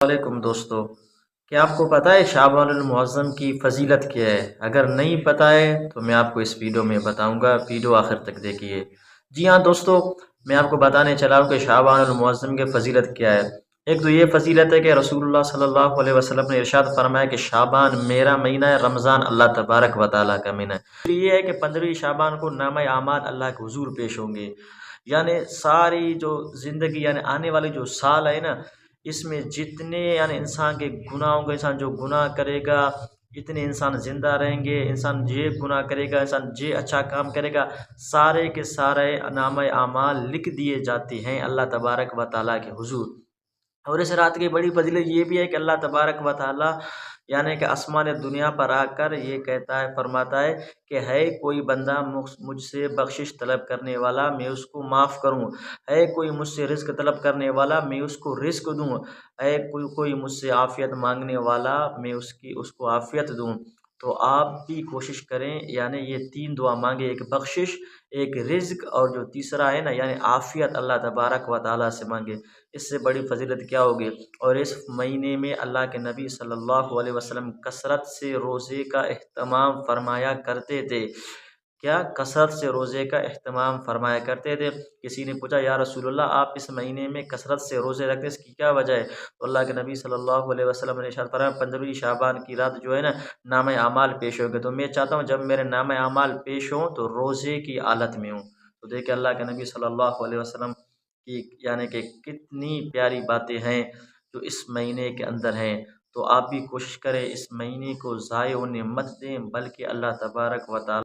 वालेकुम दोस्तों। क्या आपको पता है शाबान मुअज़्ज़म की फ़जीलत क्या है? अगर नहीं पता है तो मैं आपको इस वीडियो में बताऊंगा, वीडियो आखिर तक देखिए। जी हाँ दोस्तों, मैं आपको बताने चला हूँ कि शाबान मुअज़्ज़म की फ़जीलत क्या है। एक तो ये फ़जीलत है कि रसूलुल्लाह सल्लल्लाहु अलैहि वसल्लम ने इरशाद फरमाया कि शाबान मेरा महीना है, रमज़ान अल्लाह तबारक व तआला का महीना है। फिर ये है कि 15वीं शाबान को नामा आमाल अल्लाह के हुजूर पेश होंगे। यानी सारी जो ज़िंदगी यानी आने वाली जो साल है ना, इसमें जितने यानी इंसान के गुनाह होंगे, इंसान जो गुनाह करेगा इतने इंसान ज़िंदा रहेंगे, इंसान ये गुनाह करेगा, इंसान ये अच्छा काम करेगा, सारे के सारे नामा आमाल लिख दिए जाते हैं अल्लाह तबारक व तआला के हुजूर। और इस रात की बड़ी फ़जीलत ये भी है कि अल्लाह तबारक व तआला यानी कि आसमान दुनिया पर आकर ये कहता है, फरमाता है कि है कोई बंदा मुझसे बख्शिश तलब करने वाला, मैं उसको माफ़ करूँ। है कोई मुझसे रिज़्क तलब करने वाला, मैं उसको रिज़्क दूँ। है कोई कोई मुझसे आफ़ियत माँगने वाला, मैं उसको आफ़ियत दूँ। तो आप भी कोशिश करें, यानी ये 3 दुआ माँगे, एक बख्शिश, एक रिज़्क और जो तीसरा है ना यानी आफ़ियत अल्लाह तबारक व तआला से माँगे। इससे बड़ी फ़जीलत क्या होगी। और इस महीने में अल्लाह के नबी सल्लल्लाहु अलैहि वसल्लम कसरत से रोज़े का एहतमाम फरमाया करते थे। क्या कसरत से रोज़े का एहतमाम फरमाया करते थे। किसी ने पूछा, या रसूलल्लाह आप इस महीने में कसरत से रोज़े रखते हैं, इसकी क्या वजह है? तो अल्लाह के नबी सल्लल्लाहु अलैहि वसल्लम ने इरशाद फरमाया 15वीं शाबान की रात जो है ना, नाम आमाल पेश होंगे। तो मैं चाहता हूँ जब मेरे नाम आमाल पेश हों तो रोज़े की हालत में हों। तो देखिए अल्लाह के नबी सल्लल्लाहु अलैहि वसल्लम की यानी कि कितनी प्यारी बातें हैं जो इस महीने के अंदर हैं। तो आप भी कोशिश करें, इस महीने को ज़ाय होने मत दें, बल्कि अल्लाह तबारक व तआला